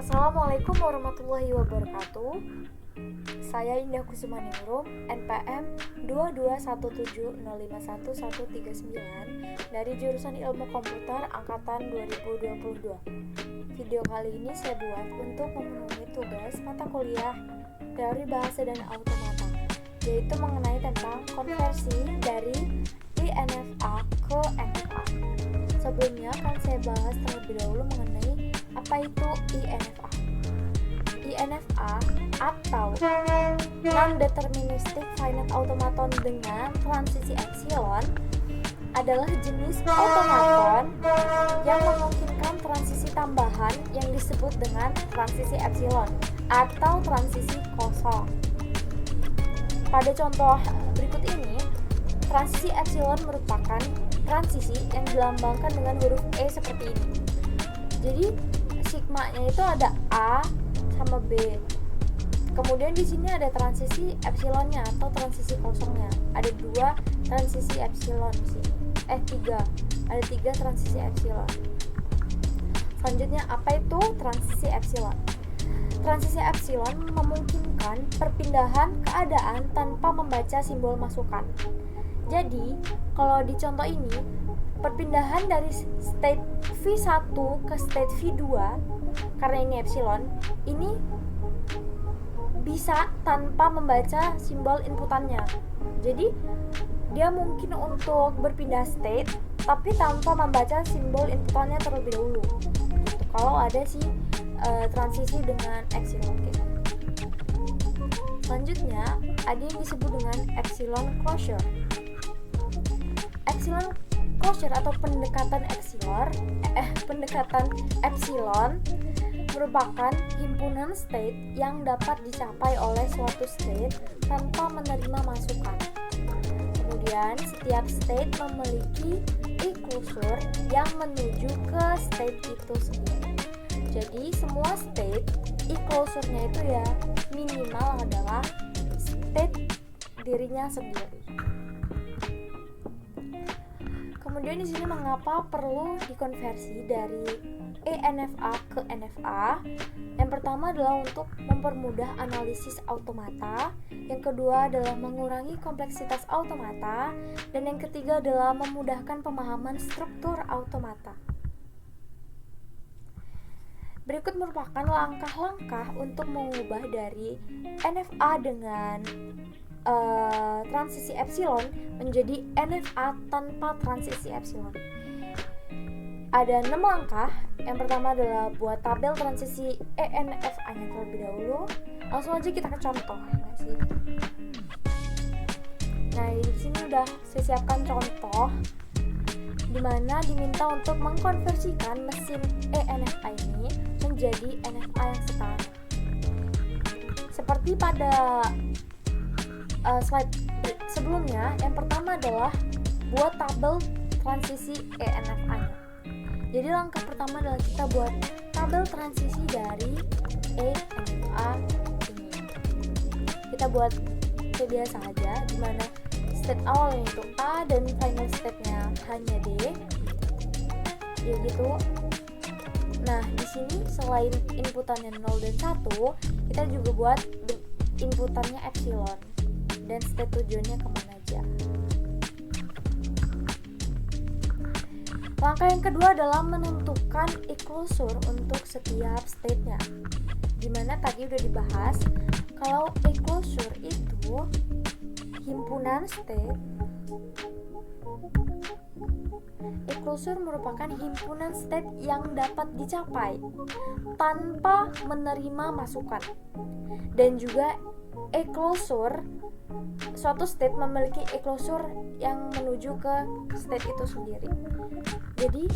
Assalamualaikum warahmatullahi wabarakatuh. Saya Indah Kusumaningrum, NPM 22170511139 dari jurusan Ilmu Komputer angkatan 2022. Video kali ini saya buat untuk memenuhi tugas mata kuliah Teori Bahasa dan Automata, yaitu mengenai tentang konversi dari INFA ke NFA. Sebelumnya akan saya bahas terlebih dahulu mengenai apa itu INFA. INFA atau Non-Deterministic Finite Automaton dengan transisi epsilon adalah jenis automaton yang memungkinkan transisi tambahan yang disebut dengan transisi epsilon atau transisi kosong. Pada contoh berikut ini, transisi epsilon merupakan transisi yang dilambangkan dengan huruf E seperti ini. Jadi sigma-nya itu ada A sama B. Kemudian di sini ada transisi epsilonnya atau transisi kosongnya. Ada dua transisi epsilon di sini. Tiga. Ada tiga transisi epsilon. Selanjutnya, apa itu transisi epsilon? Transisi epsilon memungkinkan perpindahan keadaan tanpa membaca simbol masukan. Jadi, kalau di contoh ini, perpindahan dari state V1 ke state V2 karena ini epsilon, ini bisa tanpa membaca simbol inputannya. Jadi dia mungkin untuk berpindah state tapi tanpa membaca simbol inputannya terlebih dahulu. Gitu, kalau ada transisi dengan epsilon. Selanjutnya ada yang disebut dengan epsilon closure. Epsilon closure atau pendekatan epsilon merupakan himpunan state yang dapat dicapai oleh suatu state tanpa menerima masukan. Kemudian setiap state memiliki e-closure yang menuju ke state itu sendiri. Jadi semua state e-closure-nya itu ya minimal adalah state dirinya sendiri. Kemudian di sini mengapa perlu dikonversi dari ENFA ke NFA? Yang pertama adalah untuk mempermudah analisis automata, yang kedua adalah mengurangi kompleksitas automata, dan yang ketiga adalah memudahkan pemahaman struktur automata. Berikut merupakan langkah-langkah untuk mengubah dari NFA dengan transisi epsilon menjadi NFA tanpa transisi epsilon. Ada 6 langkah. Yang pertama adalah buat tabel transisi ENFA-nya terlebih dahulu. Langsung aja kita ke contoh, Nah, di sini udah saya siapkan contoh di mana diminta untuk mengkonversikan mesin ENFA ini menjadi NFA yang setara. Seperti pada slide sebelumnya, yang pertama adalah buat tabel transisi ENFA-nya. Jadi langkah pertama adalah kita buat tabel transisi dari ENFA ini. Kita buat kayak biasa aja, dimana state awalnya itu A dan final state-nya hanya D. Ya gitu. Nah, di sini selain inputannya 0 dan 1, kita juga buat inputannya epsilon dan state tujuannya kemana aja. Langkah yang kedua adalah menentukan e-closure untuk setiap state-nya. Dimana tadi udah dibahas kalau e-closure itu himpunan state. E-closure merupakan himpunan state yang dapat dicapai tanpa menerima masukan. Dan juga e-closure, suatu state memiliki e-closure yang menuju ke state itu sendiri. Jadi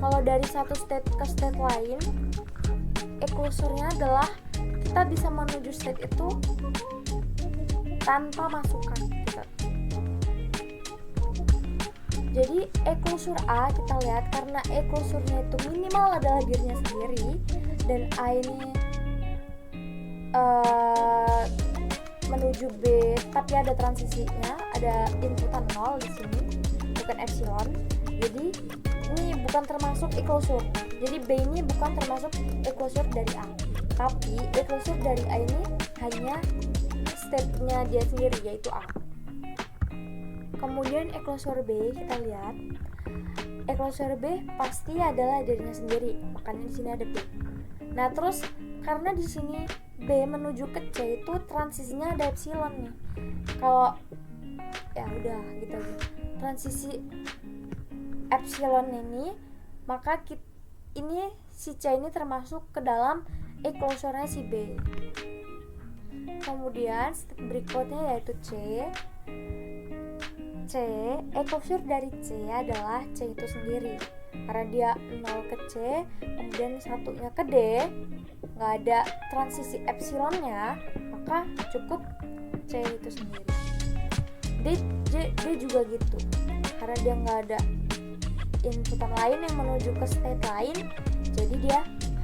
kalau dari satu state ke state lain, e-closure-nya adalah kita bisa menuju state itu tanpa masukan gitu. Jadi e-closure A kita lihat karena e-closure-nya itu minimal adalah dirinya sendiri dan A ini menuju B tapi ada transisinya, ada inputan 0 di sini bukan epsilon. Jadi ini bukan termasuk e-closure. Jadi B ini bukan termasuk e-closure dari A, tapi e-closure dari A ini hanya stepnya dia sendiri, yaitu A. Kemudian e-closure B, kita lihat e-closure B pasti adalah dirinya sendiri, makanya di sini ada B. Nah terus karena di sini B menuju ke C itu transisinya ada epsilon nih. Kalau ya udah gitu aja. Transisi epsilon ini, maka ini si C ini termasuk ke dalam e-closure-nya si B. Kemudian step berikutnya yaitu C, e-closure dari C adalah C itu sendiri. Karena dia 0 ke C, kemudian satunya ke D, nggak ada transisi epsilonnya, maka cukup C itu sendiri. D juga gitu, karena dia nggak ada inputan lain yang menuju ke state lain, jadi dia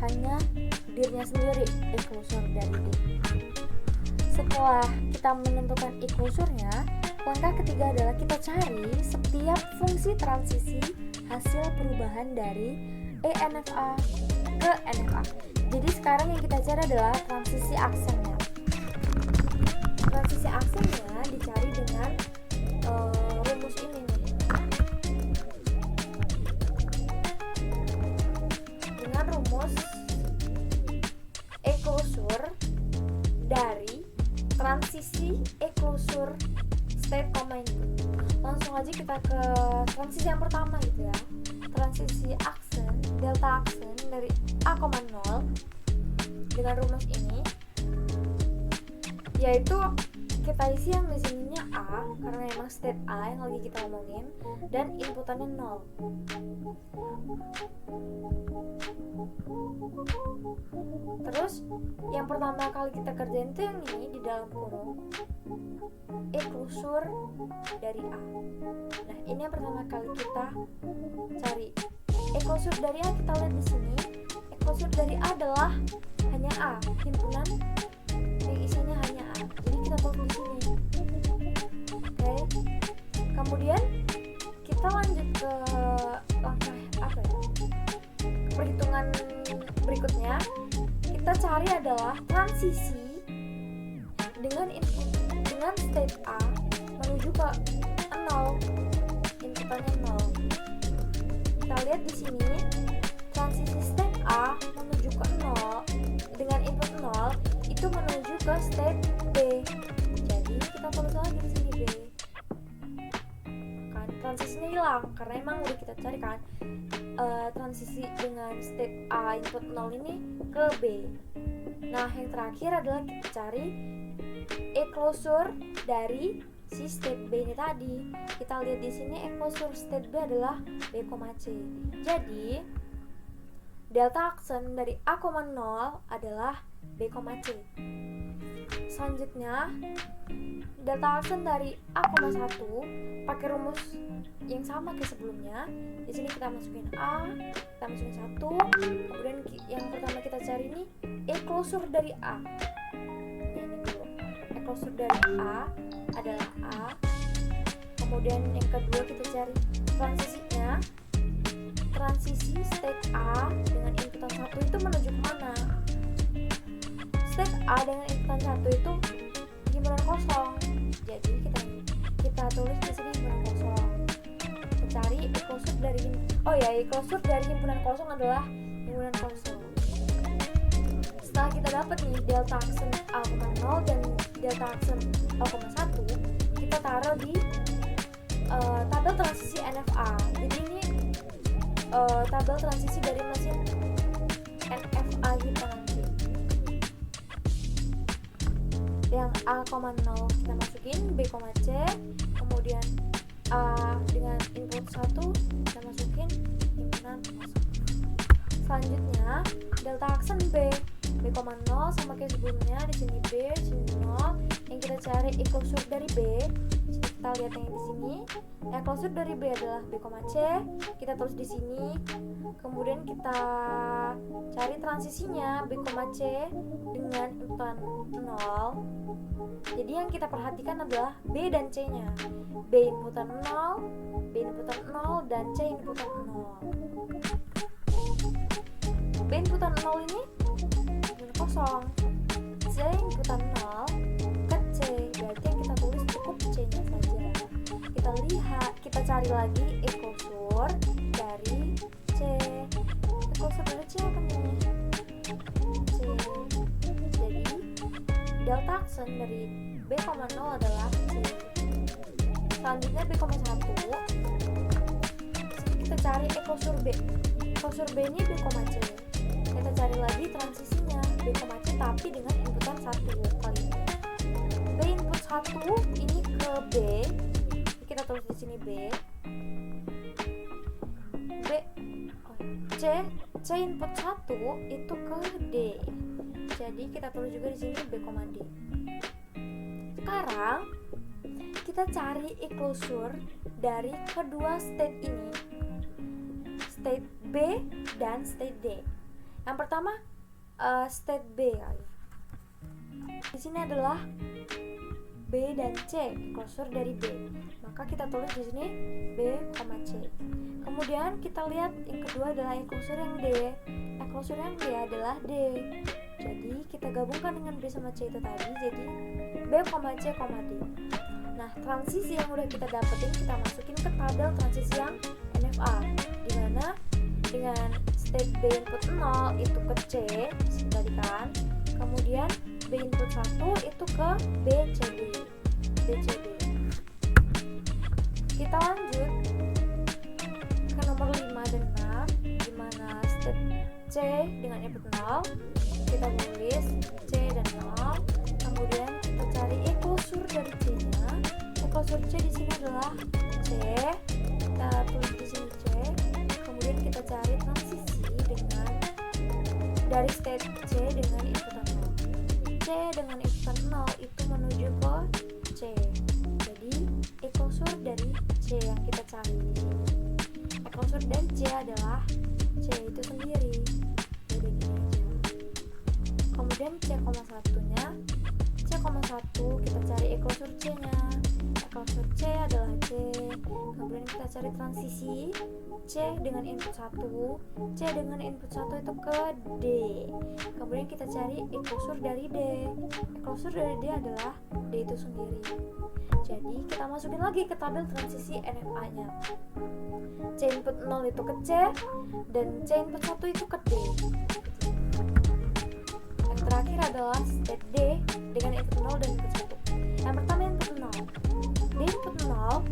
hanya dirinya sendiri, e-closure dari D. Setelah kita menentukan e-closure-nya, langkah ketiga adalah kita cari setiap fungsi transisi hasil perubahan dari ENFA ke NFA. Jadi sekarang yang kita cari adalah transisi aksennya. Transisi aksennya dicari dengan rumus ini nih. Dengan rumus e-closure dari transisi e-closure state, input. Langsung aja kita ke transisi yang pertama gitu ya. Transisi aksen, delta aksen dari A, 0 dengan rumus ini, yaitu kita isi yang di sininya A karena emang state A yang lagi kita omongin, dan inputannya 0. Terus yang pertama kali kita kerjain itu yang ini di dalam kurung e-closure dari A. Nah ini yang pertama kali kita cari. E-closure dari A kita lihat di sini. E-closure dari A adalah hanya A, himpunan yang isinya hanya A. Jadi kita tulis di sini. Oke. Kemudian kita lanjut ke langkah apa ya? Perhitungan berikutnya. Kita cari adalah transisi dengan input dengan state A menuju ke 0, inputannya 0. Kita lihat di sini transisi state A menuju ke 0 dengan input 0 itu menuju ke state B. Jadi kita tulis lagi di sini B. Kan transisinya hilang karena emang udah kita cari kan transisi dengan state A input 0 ini ke B. Nah yang terakhir adalah kita cari e-closure dari si state B ini tadi. Kita lihat di sini e-closure state B adalah B, C. Jadi delta aksen dari A, 0 adalah B, C. Selanjutnya delta aksen dari A, 1 pakai rumus yang sama kayak sebelumnya. Di sini kita masukin A, kita masukin 1. Kemudian yang pertama kita cari ini e-closure dari A. Ini dulu. E-closure dari A adalah A. Kemudian yang kedua kita cari transisinya. Transisi state A dengan inputan 1 itu menuju kemana? State A dengan inputan 1 itu himpunan kosong. Jadi kita tulis di sini himpunan kosong. Kita cari e-closure dari e-closure dari himpunan kosong adalah himpunan kosong. Setelah kita dapat nih delta aksen A, 0 dan delta aksen A, 1, kita taruh di tabel transisi NFA. Jadi ini tabel transisi dari mesin NFA kita nanti. Yang A, 0 kita masukin B, C, kemudian A dengan input 1 kita masukin himpunan kosong. Selanjutnya delta aksen B, B, 0 sama kayak sebelumnya, di sini B, di sini 0. Yang kita cari e-closure dari B. Kita lihat yang di sini. E-closure dari B adalah B, C. Kita tulis di sini. Kemudian kita cari transisinya B, C dengan inputan 0. Jadi yang kita perhatikan adalah B dan C nya. B inputan 0, B inputan 0, dan C inputan 0. B inputan 0 ini kosong, C inputan 0 ke C, berarti yang kita tulis cukup C nya saja. Kita lihat, kita cari lagi equal dari C. Equal dari C apa nih? C. Jadi delta aksen dari B,0 adalah C. Selanjutnya B,1. Kita cari equal B. Equal B ini B,C. Kita cari lagi transisinya B, C tapi dengan inputan 1 kali ini. B input 1 ini ke B. Kita tulis di sini B. C input 1 itu ke D. Jadi kita tulis juga di sini B, D. Sekarang kita cari equal dari kedua state ini. State B dan state D. Yang pertama state B kali. Di sini adalah B dan C, equal dari B. Maka kita tulis di sini B, C. Kemudian kita lihat yang kedua adalah equal yang D. Equal yang D adalah D. Jadi kita gabungkan dengan B sama C itu tadi, jadi B, C, D. Nah, transisi yang udah kita dapetin kita masukin ke tabel transisi yang NFA, dimana dengan state B input 0 itu ke C tadi kan, kemudian B input 1 itu ke BCD. Kita lanjut ke nomor 5 dan 6, dimana state C dengan input 0 kita tulis C dan 0, kemudian kita cari equal dari C nya. Equal C di sini adalah C, kita tulis di sini C, kemudian kita cari transisi dengan dari state C dengan inputan 0. C dengan inputan 0 itu menuju ke C. Jadi equal dari C yang kita cari. Equal dari C adalah C itu sendiri. Jadi gini aja. Kemudian C,1-nya, C,1 kita cari equal C nya. Equal C adalah C. Kemudian kita cari transisi C dengan input 1, C dengan input 1 itu ke D. Kemudian kita cari equal dari D. Equal dari D adalah D itu sendiri. Jadi kita masukin lagi ke tabel transisi NFA nya. C input 0 itu ke C, dan C input 1 itu ke D. Yang terakhir adalah state D dengan input 0 dan input 1. Yang pertama input 0. D input 0,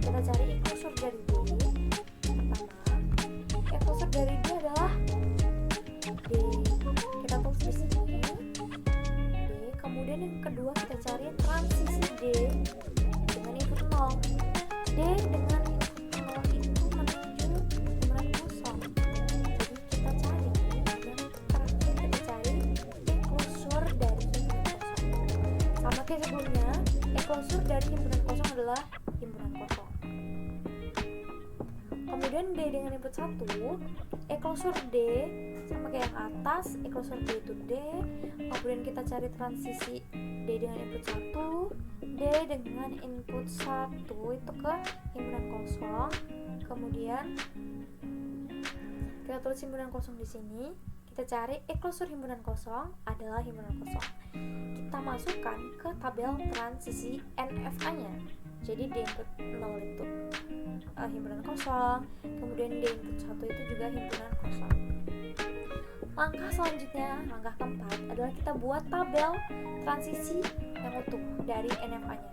kita cari equal dari D. Pertama, equal dari D adalah D. Kita tulis di sini D. Kemudian yang kedua kita cari transisi D dengan input 0. D dengan input 0 itu menuju himpunan kosong. Jadi kita cari yang terakhir, kita cari equal dari himpunan kosong. Sama kayak sebelumnya, equal dari himpunan kosong adalah himpunan kosong. Kemudian D dengan input 1, equal D sama kayak yang atas, equal D itu D. Kemudian kita cari transisi D dengan input 1, D dengan input 1 itu ke himpunan kosong. Kemudian kita tulis himpunan kosong di sini. Kita cari equal himpunan kosong adalah himpunan kosong. Kita masukkan ke tabel transisi NFA-nya. Jadi D input 0 itu himpunan kosong, kemudian D input 1 itu juga himpunan kosong. Langkah selanjutnya, langkah keempat adalah kita buat tabel transisi yang utuh dari NFA-nya.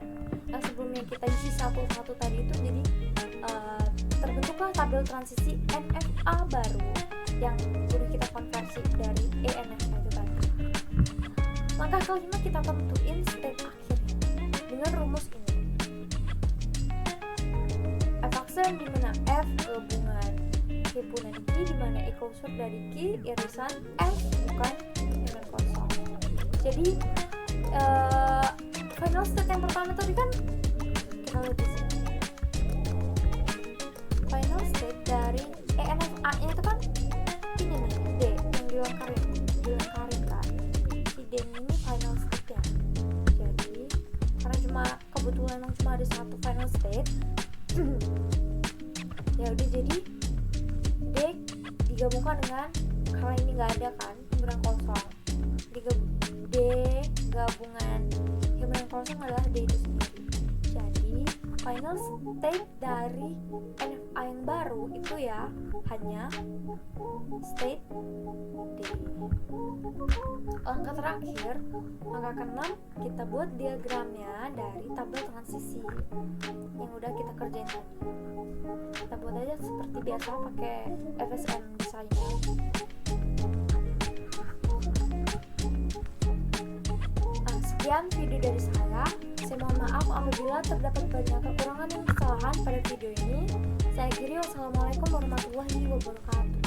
Yang sebelumnya kita isi satu-satu tadi itu, jadi terbentuklah tabel transisi NFA baru yang udah kita konversi dari ENFA itu tadi. Langkah kelima kita tentuin state akhirnya dengan rumus ini. F aksen dimana F gabungan himpunan Q, dimana equal dari Q irisan F bukan himpunan kosong. Jadi final state yang pertama tadi kan kita lihat di sini. Final state dari ENFA nya itu kan digabungkan dengan, karena ini nggak ada kan himpunan kosong, D gabungan himpunan kosong adalah D itu sendiri. Jadi final state dari NFA yang baru itu ya hanya state D. Langkah terakhir, langkah ke-6, kita buat diagramnya dari tabel transisi yang udah kita kerjain tadi. Kita buat aja seperti biasa pakai FSM Designer. Sekian video dari saya. Saya mohon maaf apabila terdapat banyak kekurangan dan kesalahan pada video ini. Saya akhiri, wassalamualaikum warahmatullahi wabarakatuh.